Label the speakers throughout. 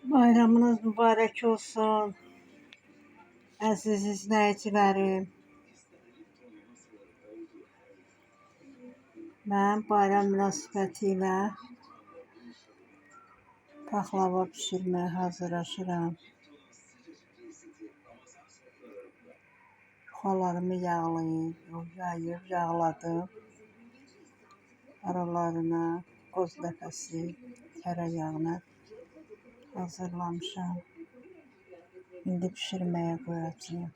Speaker 1: Bayramınız mübarək olsun, əziz izləyicilərim. Mən bayram münasibətilə paxlava bişirməyə hazırlaşıram. Yuxalarımı yağladım. Aralarına qoz ləpəsi, tərəyağını hazırlamışam. İndi bişirməyə qoyacağım.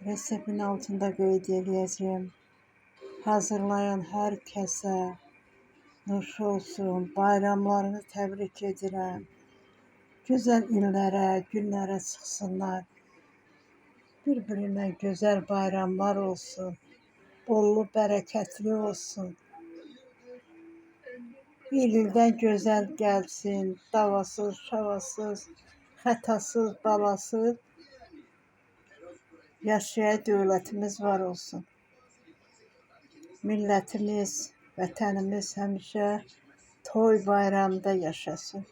Speaker 1: Reseptin altında qeyd edəcəyim. Hazırlayan hər kəsə nuş olsun, bayramlarını təbrik edirəm. Gözəl illərə, günlərə çıxsınlar. Bir-birindən gözəl bayramlar olsun. Bollu, bərəkətli olsun. İldən gözəl gəlsin, davasız, şavasız, xətasız, balasız yaşayay dövlətimiz var olsun. Millətimiz, vətənimiz həmişə toy bayramda yaşasın.